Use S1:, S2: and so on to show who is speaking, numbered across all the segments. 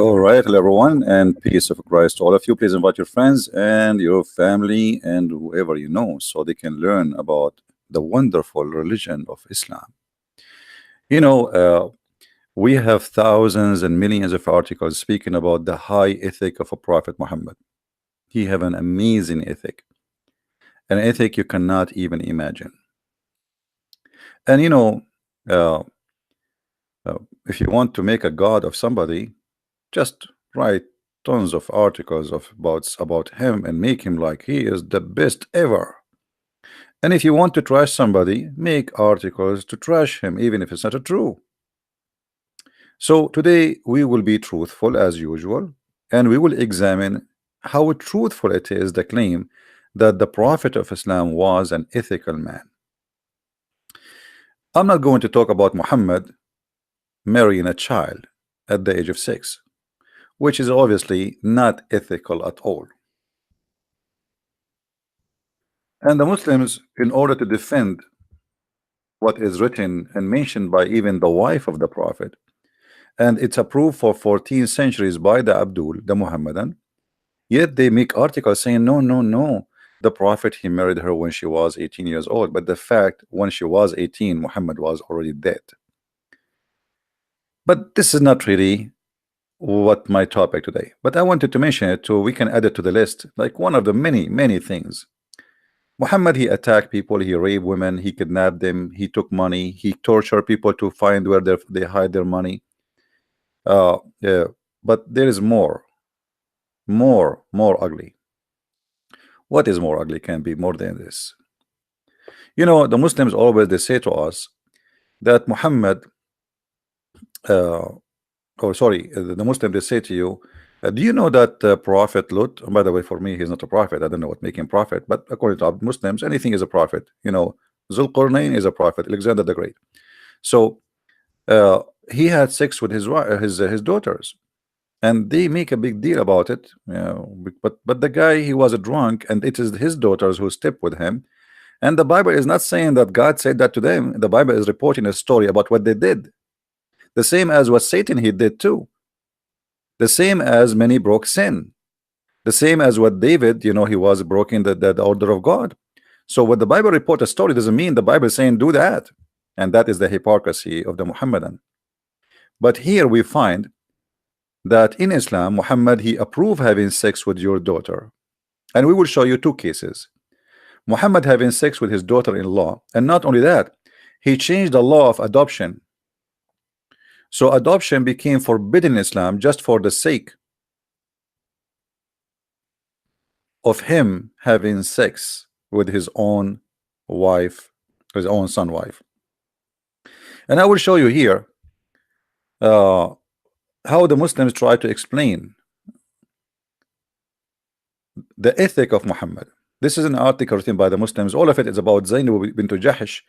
S1: All right, hello everyone, and peace of Christ to all of you. Please invite your friends and your family and whoever you know so they can learn about the wonderful religion of Islam. You know, we have thousands and millions of articles speaking about the high ethic of a Prophet Muhammad. He have an amazing ethic, an ethic you cannot even imagine. And uh, if you want to make a god of somebody, just write tons of articles about him and make him like he is the best ever. And if you want to trash somebody, make articles to trash him, even if it's not true. So today we will be truthful as usual, and we will examine how truthful it is the claim that the Prophet of Islam was an ethical man. I'm not going to talk about Muhammad marrying a child at the age of 6, which is obviously not ethical at all. And the Muslims, in order to defend what is written and mentioned by even the wife of the Prophet, and it's approved for 14 centuries by the Abdul, the Muhammadan, yet they make articles saying, no, no, no, the Prophet, he married her when she was 18 years old. But the fact, when she was 18, Muhammad was already dead. But this is not really what my topic today. But I wanted to mention it so we can add it to the list, like one of the many things. Muhammad, he attacked people, he raped women, he kidnapped them, he took money, he tortured people to find where they hide their money. Yeah, but there is more ugly. What is more ugly can be more than this. You know, the Muslims always they say to us that Muhammad, the Muslim they say to you, do you know that Prophet Lut? And by the way, for me, he's not a prophet. I don't know what making prophet, but according to Muslims, anything is a prophet. You know, Zulqarnain is a prophet, Alexander the Great. So he had sex with his daughters, and they make a big deal about it. You know, but the guy, he was a drunk, and it is his daughters who slept with him. And the Bible is not saying that God said that to them. The Bible is reporting a story about what they did, the same as what Satan he did too. The same as many broke sin, the same as what David, you know, he was broken the order of God. So what the Bible report a story doesn't mean the Bible is saying do that, and that is the hypocrisy of the Muhammadan. But here we find that in Islam, Muhammad, he approved having sex with your daughter, and we will show you two cases. Muhammad having sex with his daughter-in-law, and not only that, he changed the law of adoption. So adoption became forbidden in Islam just for the sake of him having sex with his own wife, his own son wife. And I will show you here how the Muslims try to explain the ethic of Muhammad. This is an article written by the Muslims. All of it is about Zainab bint Jahsh,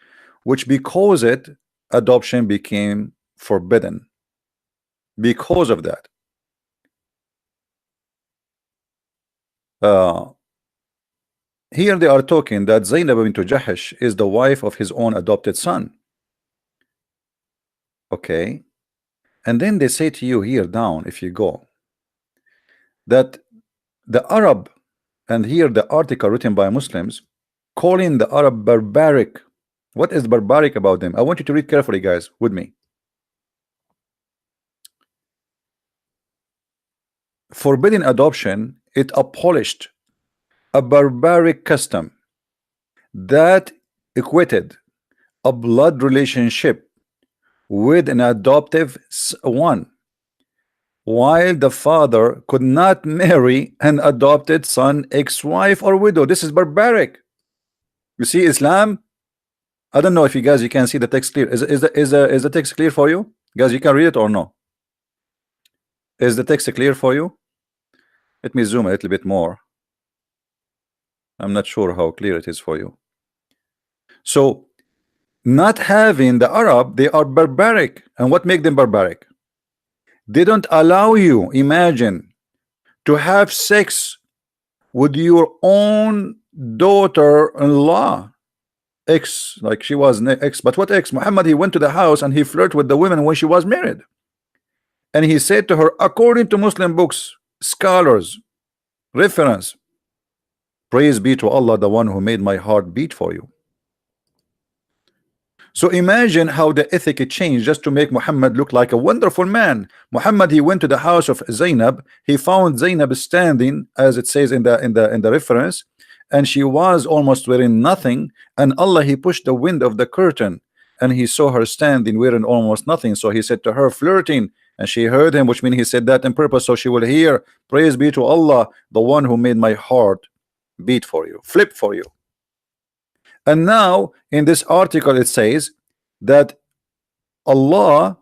S1: which because it adoption became forbidden. Because of that, here they are talking that Zainab bint Jahsh is the wife of his own adopted son. Okay, and then they say to you here down, if you go, that the Arab, and here the article written by Muslims calling the Arab barbaric. What is barbaric about them? I want you to read carefully, guys, with me. Forbidden adoption, it abolished a barbaric custom that equated a blood relationship with an adoptive one, while the father could not marry an adopted son, ex-wife, or widow. This is barbaric. You see, Islam. I don't know if you guys can see the text clear. Is the text clear for you, guys? You can read it or no? Is the text clear for you? Let me zoom a little bit more. I'm not sure how clear it is for you. So, not having the Arab, they are barbaric. And what make them barbaric? They don't allow you, imagine, to have sex with your own daughter-in-law. Ex, like she was ex, but what ex? Muhammad, he went to the house and he flirted with the women when she was married. And he said to her, according to Muslim books, scholars, reference, praise be to Allah, the one who made my heart beat for you. So imagine how the ethic changed just to make Muhammad look like a wonderful man. Muhammad, he went to the house of Zainab. He found Zainab standing, as it says in the reference, and she was almost wearing nothing. And Allah, he pushed the wind of the curtain, and he saw her standing wearing almost nothing. So he said to her, flirting, and she heard him, which means he said that in purpose, so she will hear. Praise be to Allah, the one who made my heart beat for you, flip for you. And now in this article it says that Allah,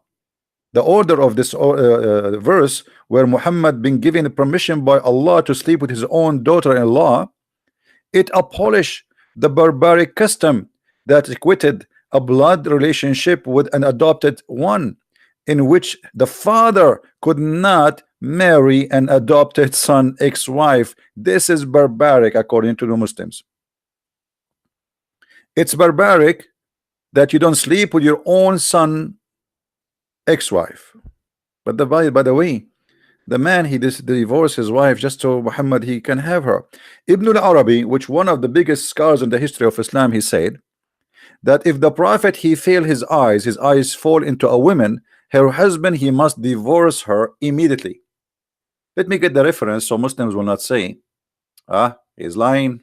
S1: the order of this verse, where Muhammad been given permission by Allah to sleep with his own daughter-in-law, it abolished the barbaric custom that equated a blood relationship with an adopted one, in which the father could not marry an adopted son ex-wife. This is barbaric according to the Muslims. It's barbaric that you don't sleep with your own son ex-wife. But by the way, the man, he divorced his wife just so Muhammad he can have her. Ibn al-Arabi, which one of the biggest scholars in the history of Islam, he said that if the prophet he fail his eyes fall into a woman, her husband, he must divorce her immediately. Let me get the reference so Muslims will not say, he's lying,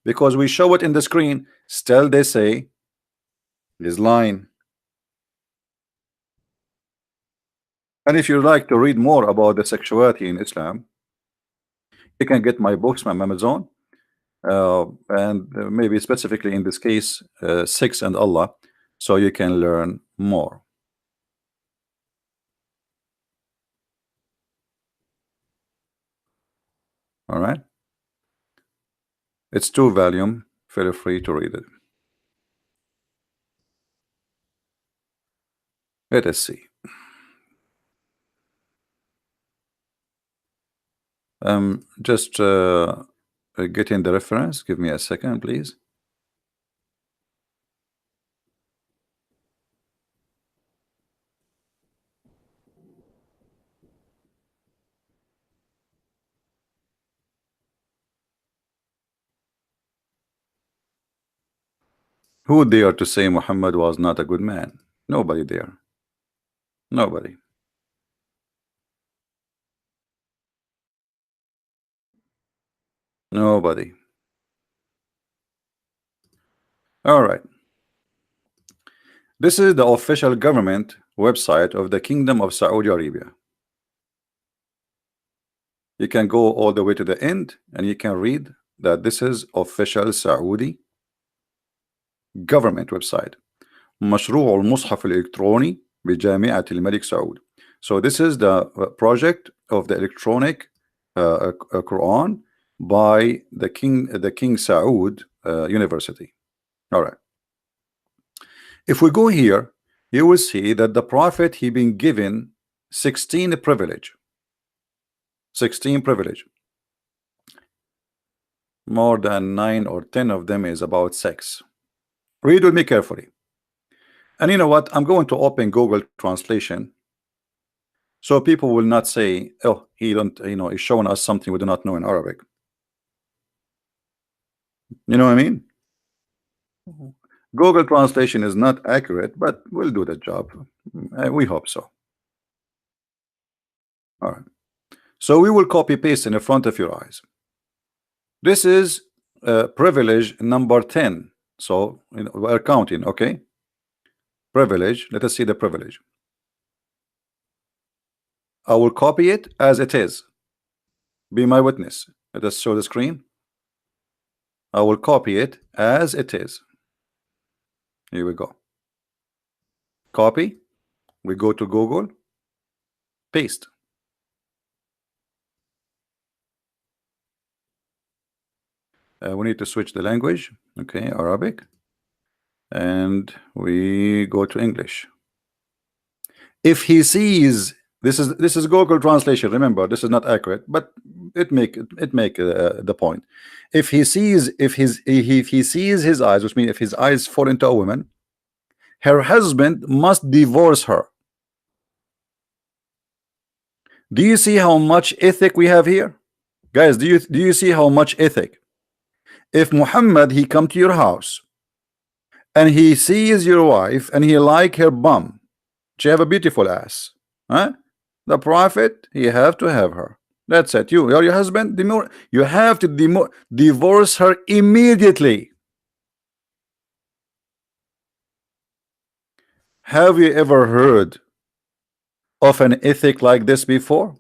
S1: because we show it in the screen. Still they say he's lying. And if you like to read more about the sexuality in Islam, you can get my books from Amazon, and maybe specifically in this case, Sex and Allah, so you can learn more. All right, it's 2 volume. Feel free to read it. Let us see. Just getting the reference. Give me a second, please. Who dare to say Muhammad was not a good man? Nobody there. Nobody. Nobody. All right. This is the official government website of the Kingdom of Saudi Arabia. You can go all the way to the end and you can read that this is official Saudi government website. مشروع المصحف الإلكتروني بجامعة الملك سعود. So this is the project of the electronic Quran by the King Saud University. All right. If we go here, you will see that the prophet he been given 16 privilege. 16 privilege. More than 9 or 10 of them is about sex. Read with me carefully. And you know what? I'm going to open Google Translation, so people will not say, oh, he don't, he's showing us something we do not know in Arabic. You know what I mean? Google Translation is not accurate, but we'll do the job. We hope so. All right. So we will copy paste in front of your eyes. This is privilege number 10. So we're counting, okay? Privilege. Let us see the privilege. I will copy it as it is. Be my witness. Let us show the screen. I will copy it as it is. Here we go. Copy. We go to Google. Paste. We need to switch the language. Okay, Arabic. And we go to English. If he sees, this is Google Translation. Remember, this is not accurate, but it make the point. If he sees his eyes, which means if his eyes fall into a woman, her husband must divorce her. Do you see how much ethic we have here, guys? Do you see how much ethic? If Muhammad he come to your house and he sees your wife and he like her bum, she have a beautiful ass, huh? The prophet he have to have her. That's it. You are your husband. You have to divorce her immediately. Have you ever heard of an ethic like this before?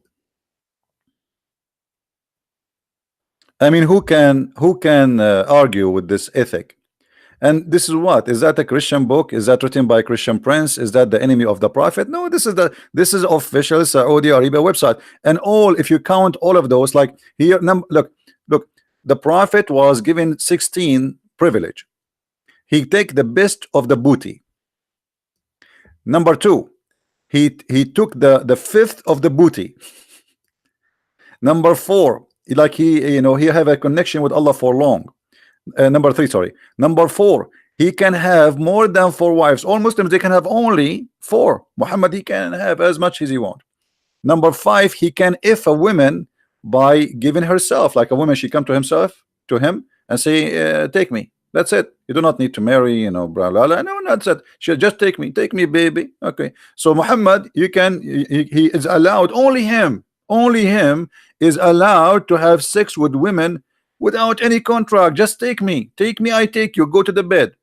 S1: I mean, who can argue with this ethic? And this is what is that a Christian book? Is that written by Christian Prince? Is that the enemy of the prophet? No, this is official Saudi Arabia website. And all, if you count all of those, like here, look, the prophet was given 16 privilege. He take the best of the booty. Number two, he took the fifth of the booty. Number four, like he have a connection with Allah for long. Number three, sorry. Number four, he can have more than four wives. All Muslims they can have only four. Muhammad he can have as much as he want. Number five, he can if a woman by giving herself, like a woman she come to him and say take me. That's it. You do not need to marry, blah blah blah. No, that's it. She just take me, baby. Okay. So Muhammad, you can he is allowed, only him is allowed to have sex with women without any contract. Just take me, I take you, go to the bed.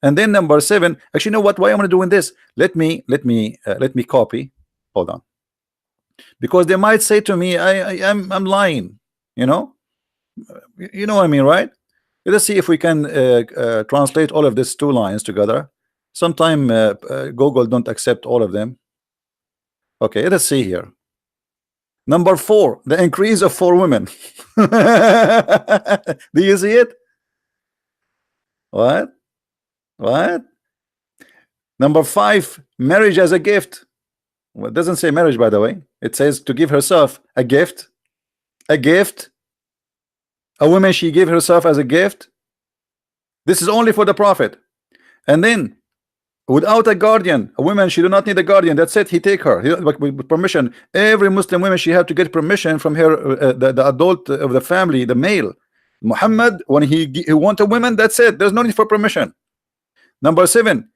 S1: And then number seven, actually, you know what? Why am I doing this? Let me copy. Hold on, because they might say to me, I'm lying. You know what I mean, right? Let's see if we can translate all of these two lines together. Sometime Google don't accept all of them. Okay, let's see here. Number four, the increase of four women. Do you see it? What? Number five, marriage as a gift. Well, it doesn't say marriage, by the way. It says to give herself a gift. A woman, she gave herself as a gift. This is only for the prophet. And then without a guardian, a woman, she do not need a guardian. That's it. He take her with permission. Every Muslim woman, she have to get permission from her the adult of the family, the male. Muhammad, when he want a woman, that's it. There's no need for permission. Number seven,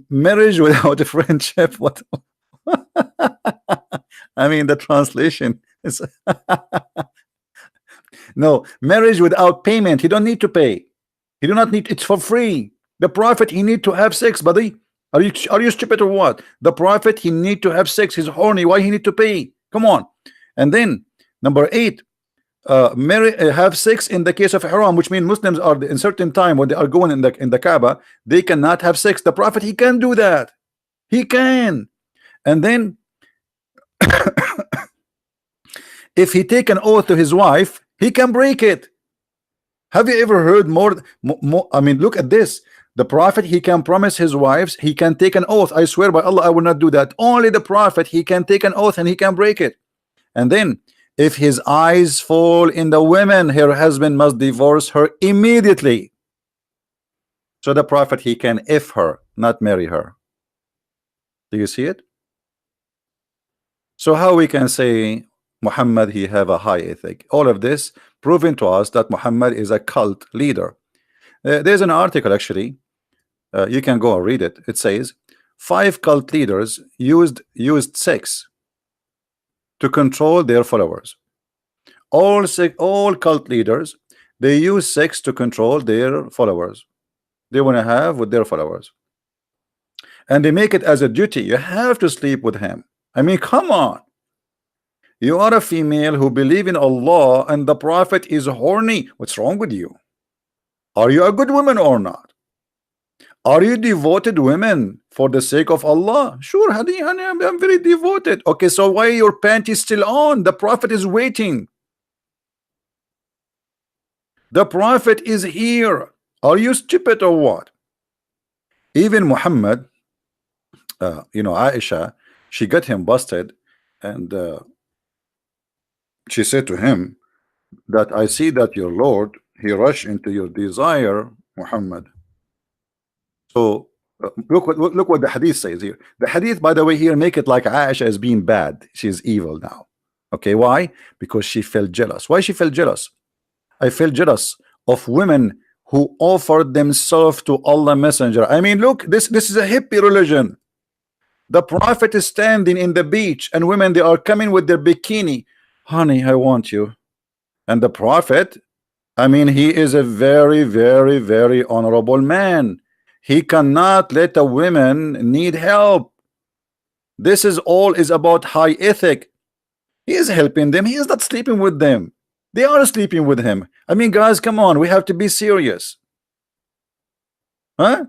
S1: marriage without a friendship. What? I mean, the translation is no, marriage without payment. He don't need to pay. He do not need. It's for free. The prophet, he need to have sex, buddy. Are you stupid or what? The prophet, he need to have sex. He's horny. Why he need to pay? Come on. And then number eight, have sex in the case of haram, which means Muslims are in certain time when they are going in the Kaaba, they cannot have sex. The prophet, he can do that. He can. And then if he take an oath to his wife, he can break it. Have you ever heard more? I mean, look at this. The prophet, he can promise his wives, he can take an oath. I swear by Allah, I will not do that. Only the prophet, he can take an oath and he can break it. And then if his eyes fall in the women, her husband must divorce her immediately. So the prophet, he can if her, not marry her. Do you see it? So how we can say Muhammad, he have a high ethic? All of this proving to us that Muhammad is a cult leader. There's an article actually, you can go and read it. It says 5 cult leaders used sex to control their followers. All cult leaders, they use sex to control their followers. They want to have with their followers, and they make it as a duty. You have to sleep with him. I mean, come on. You are a female who believe in Allah and the prophet is horny. What's wrong with you? Are you a good woman or not? Are you devoted women for the sake of Allah? Sure, honey, I'm very devoted. Okay, so why your panties still on? The prophet is waiting. The prophet is here. Are you stupid or what? Even Muhammad, Aisha, she got him busted, and she said to him that I see that your Lord, he rushed into your desire, Muhammad. So Look what the hadith says here. The hadith, by the way, here make it like Aisha as being bad. She's evil now. Okay, why? Because she felt jealous. Why she felt jealous? I felt jealous of women who offered themselves to Allah Messenger. I mean, look, this is a hippie religion. The Prophet is standing in the beach, and women they are coming with their bikini. Honey, I want you. And the Prophet, I mean, he is a very, very, very honorable man. He cannot let a woman need help. This is all is about high ethic. He is helping them. He is not sleeping with them. They are sleeping with him. I mean, guys, come on. We have to be serious. Huh?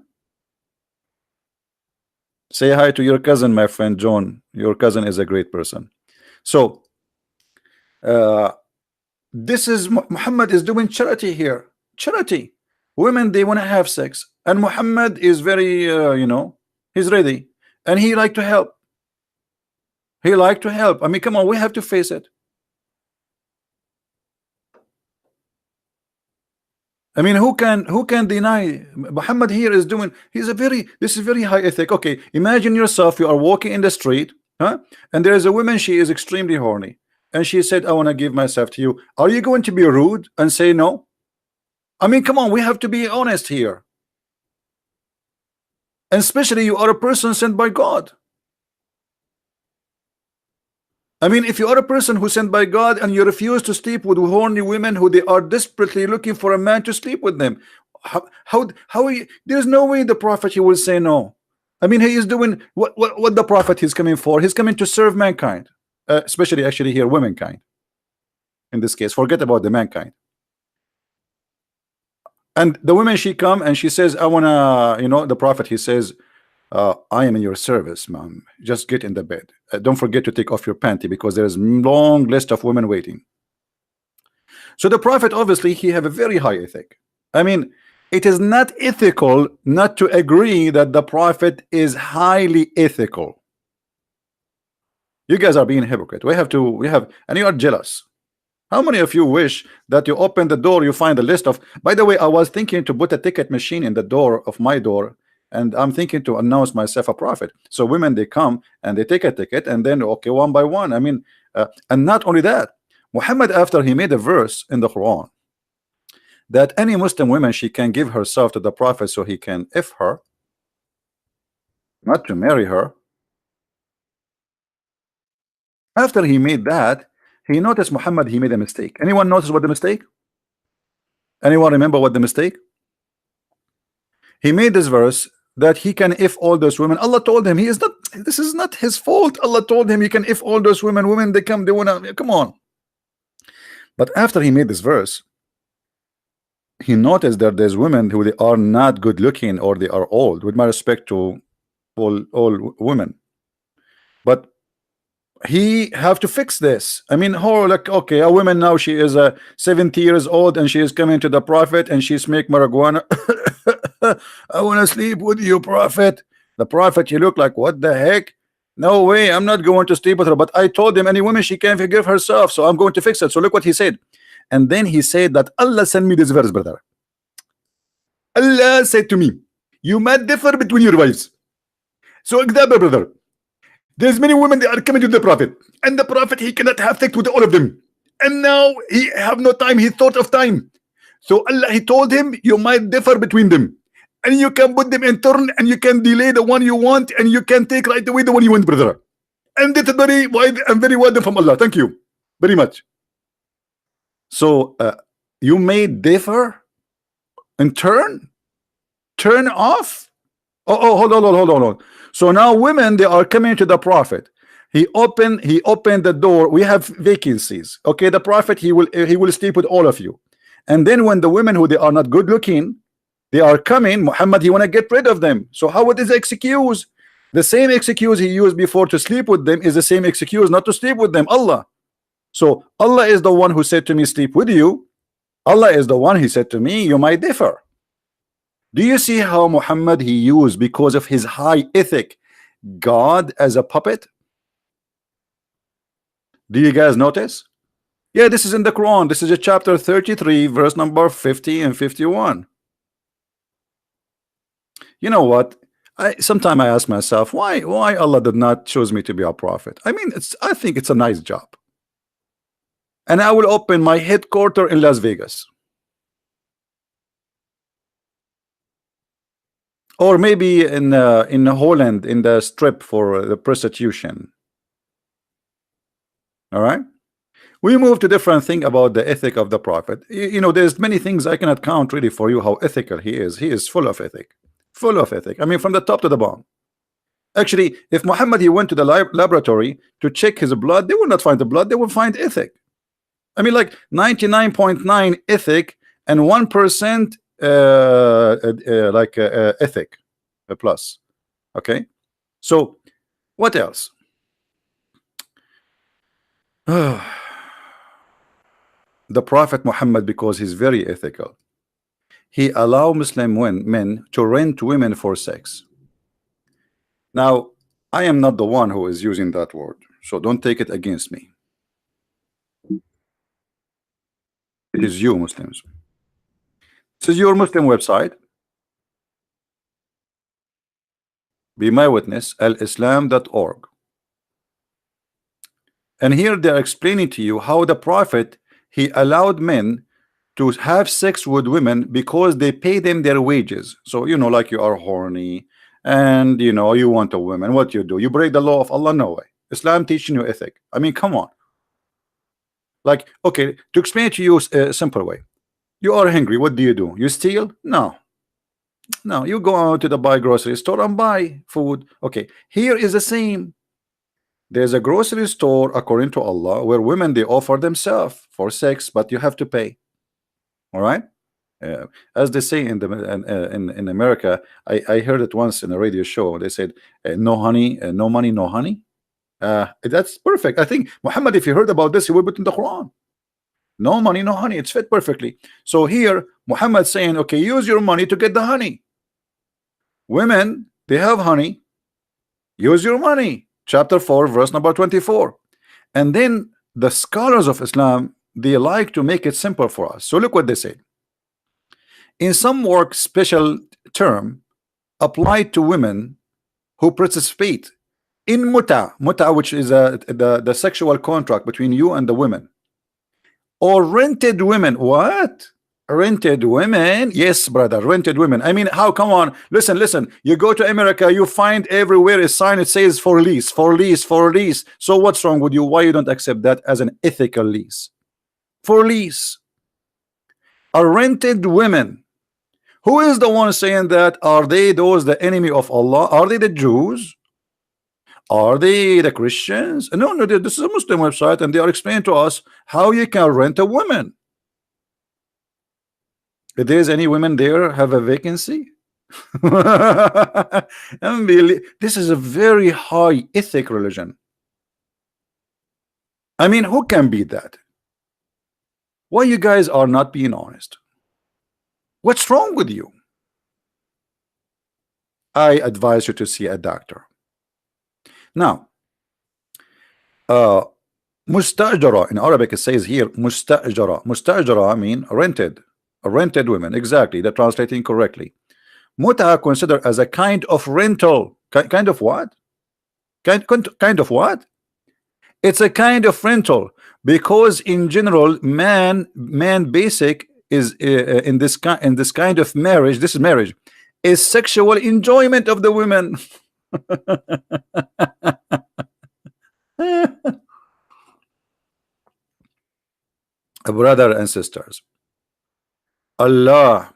S1: Say hi to your cousin, my friend John. Your cousin is a great person. So, this is Muhammad is doing charity here. Charity. Women, they want to have sex. And Muhammad is very, you know, he's ready. And he like to help. He like to help. I mean, come on, we have to face it. I mean, who can deny Muhammad here is doing, he's a very, this is very high ethic. Okay, imagine yourself, you are walking in the street, huh? And there is a woman, she is extremely horny. And she said, I want to give myself to you. Are you going to be rude and say no? I mean, come on, we have to be honest here. And especially you are a person sent by God. I mean, if you are a person who sent by God and you refuse to sleep with horny women who they are desperately looking for a man to sleep with them, there's no way the prophet he will say no. I mean, he is doing what the prophet is coming for. He's coming to serve mankind, especially actually here womankind. In this case, forget about the mankind. And the woman she come and she says, I wanna, you know, the prophet he says, I am in your service, ma'am. Just get in the bed. Don't forget to take off your panty because there's long list of women waiting. So the prophet obviously he have a very high ethic. I mean, it is not ethical not to agree that the prophet is highly ethical. You guys are being hypocrite. We have, and you are jealous. How many of you wish that you open the door, you find a list of, by the way, I was thinking to put a ticket machine in the door of my door, and I'm thinking to announce myself a prophet. So women, they come and they take a ticket, and then, okay, one by one. I mean, and not only that, Muhammad, after he made a verse in the Quran that any Muslim woman, she can give herself to the prophet so he can if her, not to marry her. After he made that, he noticed Muhammad, he made a mistake. Anyone notice what the mistake? Anyone remember what the mistake? He made this verse that he can if all those women. Allah told him he is not, this is not his fault. Allah told him he can if all those women they come, they wanna, come on. But after he made this verse, he noticed that there's women who they are not good looking or they are old, with my respect to all women. But he have to fix this. I mean, how, like, okay, a woman now, she is 70 years old and she is coming to the prophet and she's make marijuana. I want to sleep with you, prophet. The prophet, you look like, what the heck? No way, I'm not going to sleep with her. But I told him any woman, she can forgive herself, so I'm going to fix it. So look what he said. And then he said that Allah sent me this verse, brother. Allah said to me, you might differ between your wives. So example, brother, there's many women that are coming to the prophet, and the prophet he cannot have sex with all of them, and now he have no time. He thought of time, so Allah he told him you might differ between them, and you can put them in turn, and you can delay the one you want, and you can take right away the one you want, brother. And that's very wide and very well done from Allah. Thank you very much. So you may differ in turn off. Oh, hold on. So now women, they are coming to the prophet. He opened the door. We have vacancies. Okay, the prophet he will sleep with all of you. And then when the women who they are not good looking, they are coming, Muhammad he want to get rid of them. So how it is excuse? The same excuse he used before to sleep with them is the same excuse not to sleep with them. Allah. So Allah is the one who said to me, sleep with you. Allah is the one he said to me, you might differ. Do you see how Muhammad he used, because of his high ethic, God as a puppet? Do you guys notice? Yeah, this is in the Quran. This is a chapter 33, verse number 50 and 51. You know what? Sometimes I ask myself why Allah did not choose me to be a prophet. I mean, I think it's a nice job, and I will open my headquarter in Las Vegas, or maybe in Holland in the strip for the prostitution. All right. We move to different thing about the ethic of the prophet. You know, there's many things I cannot count really for you how ethical he is. He is full of ethic, full of ethic. I mean, from the top to the bottom. Actually, if Muhammad he went to the laboratory to check his blood, they will not find the blood. They will find ethic. I mean, like 99.9 ethic and 1% ethic plus. Okay. So what else? The Prophet Muhammad, because he's very ethical, he allow Muslim men to rent women for sex. Now, I am not the one who is using that word, so don't take it against me. It is you, Muslims. This is your Muslim website. Be my witness, alislam.org. And here they're explaining to you how the Prophet he allowed men to have sex with women because they pay them their wages. So you know, like you are horny and you know you want a woman, what you do? You break the law of Allah? No way. Islam teaching you ethic. I mean, come on. Like, okay, to explain it to you a simple way. You are hungry, what do? You steal? No. No, you go out to the buy grocery store and buy food. Okay, here is the same. There's a grocery store according to Allah where women they offer themselves for sex, but you have to pay. All right. As they say in the in America, I heard it once in a radio show. They said, "No honey, no money, no honey." That's perfect. I think Muhammad, if you heard about this, he would put in the Quran. No money, no honey. It's fit perfectly. So here, Muhammad saying, okay, use your money to get the honey. Women, they have honey. Use your money. Chapter 4, verse number 24. And then the scholars of Islam, they like to make it simple for us. So look what they say. In some work, special term applied to women who participate in muta, which is the sexual contract between you and the women, or rented women. What? Rented women? Yes, brother, rented women. I mean, how? Come on, listen. You go to America, you find everywhere a sign it says for lease, for lease, for lease. So what's wrong with you? Why you don't accept that as an ethical lease? For lease. Are rented women. Who is the one saying that? Are they those the enemy of Allah? Are they the Jews? Are they the Christians? No, this is a Muslim website, and they are explaining to us how you can rent a woman. If there's any women there have a vacancy, this is a very high ethic religion. I mean, who can beat that? Why you guys are not being honest? What's wrong with you? I advise you to see a doctor. Now, mustajara in Arabic it says here mustajara. Mustajara mean rented, rented women. Exactly, they're translating correctly. Muta considered as a kind of rental. Kind of what? Kind of what? It's a kind of rental because in general, man basic is in this kind of marriage. This is marriage, is sexual enjoyment of the women. Brother and sisters, Allah,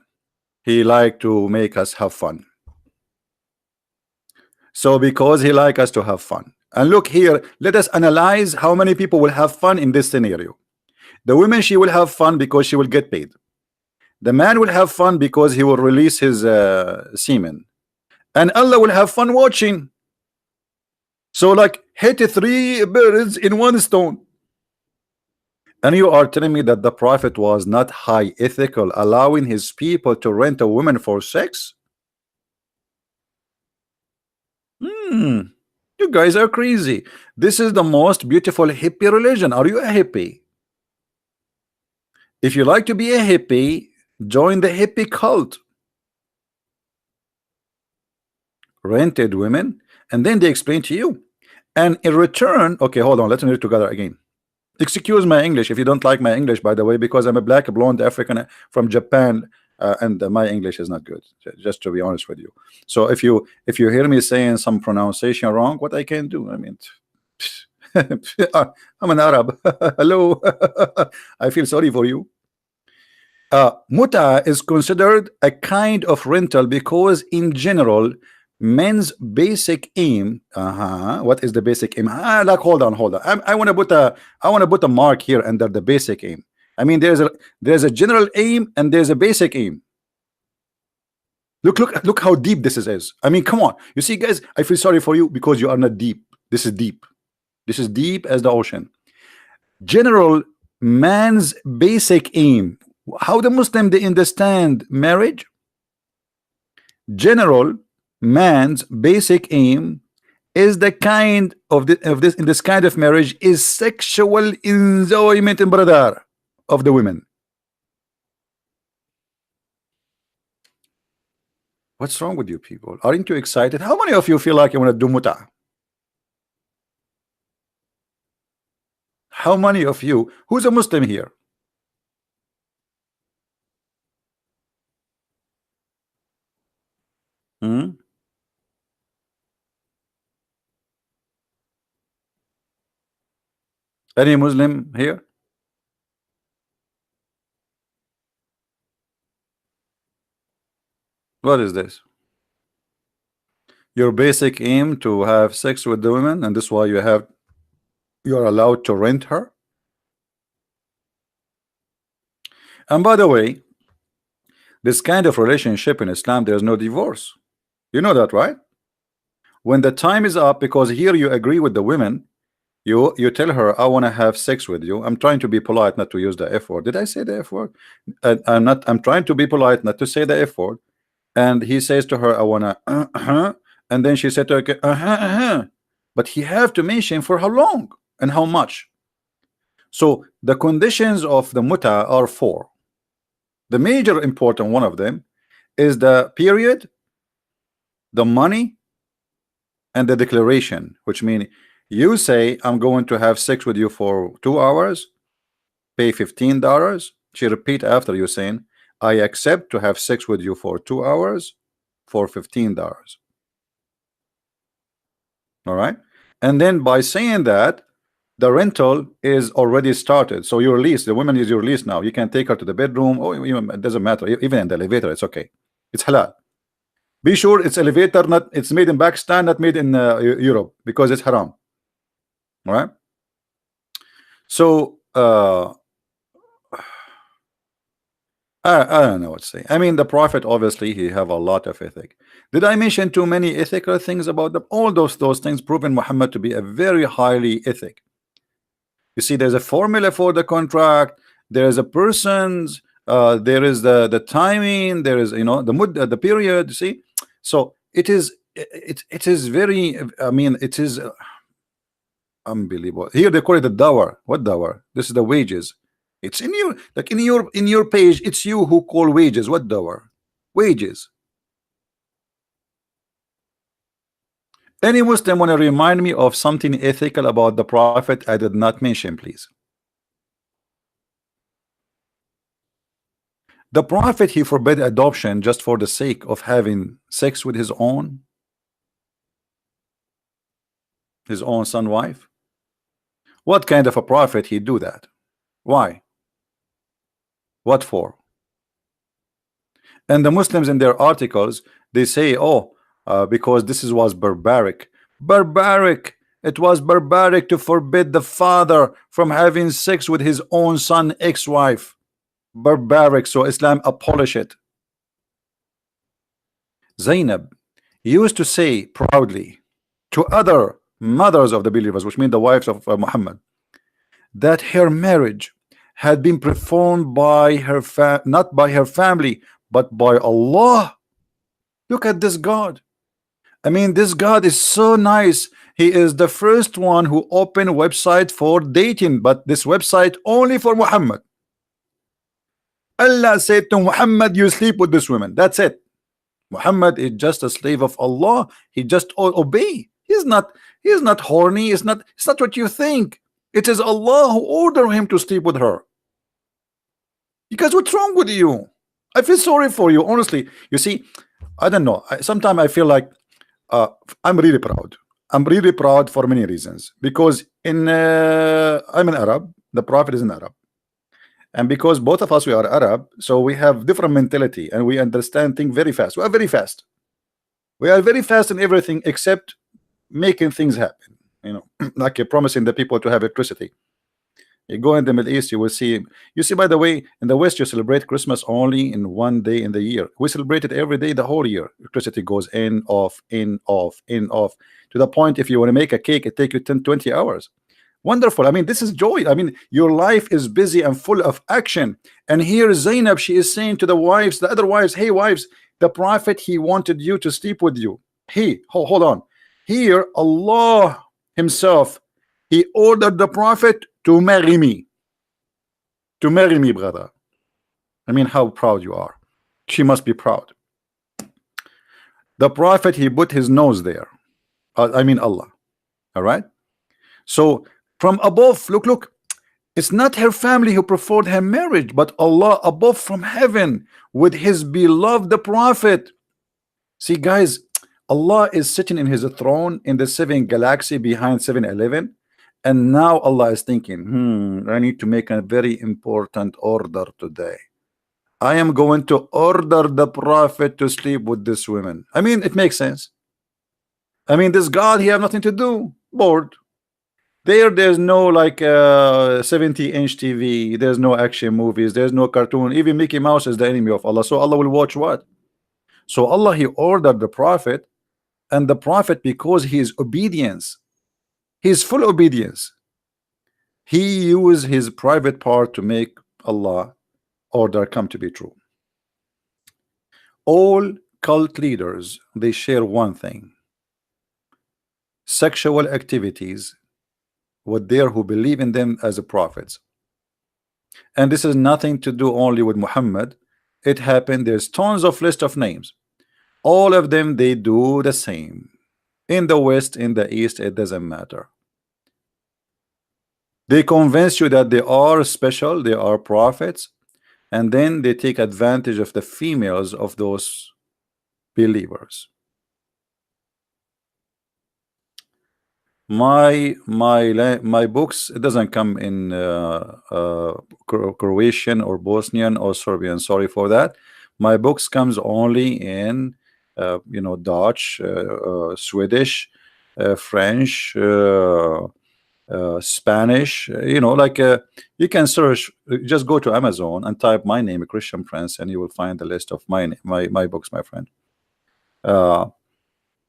S1: he like to make us have fun. So because he like us to have fun, and look here, let us analyze how many people will have fun in this scenario. The woman, she will have fun because she will get paid. The man will have fun because he will release his semen, and Allah will have fun watching. So like hit 3 birds in one stone. And you are telling me that the Prophet was not high ethical, allowing his people to rent a woman for sex? You guys are crazy. This is the most beautiful hippie religion. Are you a hippie? If you like to be a hippie, join the hippie cult. rented women, and then they explain to you. And in return, okay, hold on, let's read it together again. Excuse my English if you don't like my English, by the way, because I'm a black blonde African from Japan, and my English is not good, just to be honest with you. So if you hear me saying some pronunciation wrong, what I can do? I mean, I'm an Arab. Hello. I feel sorry for you. Muta is considered a kind of rental because in general men's basic aim, what is the basic aim? Like, hold on, I want to put a mark here under the basic aim. I mean, there's a general aim and there's a basic aim. Look how deep this is. I mean, come on. You see, guys, I feel sorry for you because you are not deep. This is deep. This is deep as the ocean. General man's basic aim. How the Muslim they understand marriage? General man's basic aim is the kind of this kind of marriage is sexual enjoyment, brother, of the women. What's wrong with you people? Aren't you excited? How many of you feel like you want to do muta? How many of you? Who's a Muslim here? Any Muslim here? What is this? Your basic aim to have sex with the women, and this is why you're allowed to rent her. And by the way, this kind of relationship in Islam, there's no divorce. You know that, right? When the time is up, because here you agree with the women, you tell her, I want to have sex with you. I'm trying to be polite, not to use the F word. Did I say the F word? I'm trying to be polite, not to say the F word. And he says to her, I wanna and then she said to her, but he have to mention for how long and how much. So the conditions of the muta are four. The major important one of them is the period, the money, and the declaration, which means you say, I'm going to have sex with you for 2 hours, pay $15. She repeat after you saying, I accept to have sex with you for 2 hours for $15. All right. And then by saying that, the rental is already started. So your lease, the woman is your lease now. You can take her to the bedroom. Oh, it doesn't matter. Even in the elevator, it's okay. It's halal. Be sure it's elevator, not it's made in Pakistan, not made in Europe, because it's haram. All right. So I don't know what to say. I mean, the Prophet obviously he have a lot of ethic. Did I mention too many ethical things about them? All those things proven Muhammad to be a very highly ethic. You see, there's a formula for the contract. There is a person's. There is the timing. There is the period. You see, so it is very. I mean, it is unbelievable. Here they call it the dower. What dower? This is the wages. It's in your in your page. It's you who call wages. What dower? Wages. Any Muslim want to remind me of something ethical about the Prophet I did not mention, please? The Prophet he forbade adoption just for the sake of having sex with his own son wife. What kind of a prophet he do that? Why? What for? And the Muslims in their articles they say, oh, because this was barbaric. It was barbaric to forbid the father from having sex with his own son ex-wife. Barbaric, so Islam abolish it. Zainab used to say proudly to other mothers of the believers, which mean the wives of Muhammad, that her marriage had been performed by her not by her family but by Allah. Look at this God. I mean, this God is so nice. He is the first one who opened a website for dating, but this website only for Muhammad. Allah said to Muhammad, you sleep with this woman. That's it. Muhammad is just a slave of Allah. He just obey. He's not horny. It's not what you think. It is Allah who ordered him to sleep with her. Because what's wrong with you? I feel sorry for you, honestly. You see, I don't know. Sometimes I feel like uh, I'm really proud. I'm really proud for many reasons. Because I'm an Arab. The Prophet is an Arab, and because both of us we are Arab, so we have different mentality and we understand things very fast. We are very fast. We are very fast in everything except making things happen. Like promising the people to have electricity. You go in the Middle East, you will see. You see, by the way, in the West, you celebrate Christmas only in one day in the year. We celebrate it every day, the whole year. Electricity goes in, off, in, off, in, off. To the point, if you want to make a cake, it takes you 10, 20 hours. Wonderful. I mean, this is joy. I mean, your life is busy and full of action. And here Zainab, she is saying to the wives, the other wives, hey, wives, the Prophet, he wanted you to sleep with you. Hold on. Here, Allah himself, he ordered the Prophet to marry me. To marry me, brother. I mean, how proud you are. She must be proud. The Prophet, he put his nose there. I mean, Allah. All right. So from above, look. It's not her family who performed her marriage, but Allah above from heaven with his beloved the Prophet. See, guys, Allah is sitting in his throne in the 7th galaxy behind 7-Eleven. And now Allah is thinking, I need to make a very important order today. I am going to order the Prophet to sleep with this woman. I mean, it makes sense. I mean, this God, he have nothing to do. Bored. There's no like 70-inch TV. There's no action movies. There's no cartoon. Even Mickey Mouse is the enemy of Allah. So Allah will watch what? So Allah, he ordered the Prophet, and the Prophet, because he is obedience, his full obedience, he used his private part to make Allah order come to be true. All cult leaders, they share one thing: sexual activities with there who believe in them as a prophets. And this is nothing to do only with Muhammad. It happened. There's tons of list of names. All of them, they do the same. In the West, in the East, it doesn't matter. They convince you that they are special, they are prophets, and then they take advantage of the females of those believers. My books, it doesn't come in Croatian or Bosnian or Serbian. Sorry for that. My books comes only in Dutch, Swedish, French, Spanish. You can search. Just go to Amazon and type my name, Christian Prince, and you will find the list of my books, my friend.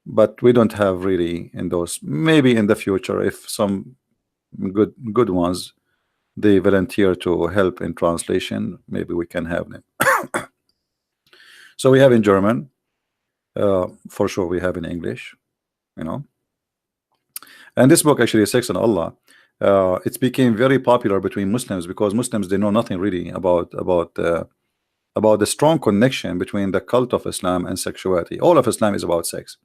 S1: But we don't have really in those. Maybe in the future, if some good ones they volunteer to help in translation, maybe we can have them. So we have in German, for sure. We have in English, and this book actually, Sex and Allah, it became very popular between Muslims because Muslims, they know nothing really about the strong connection between the cult of Islam and sexuality. All of Islam is about sex.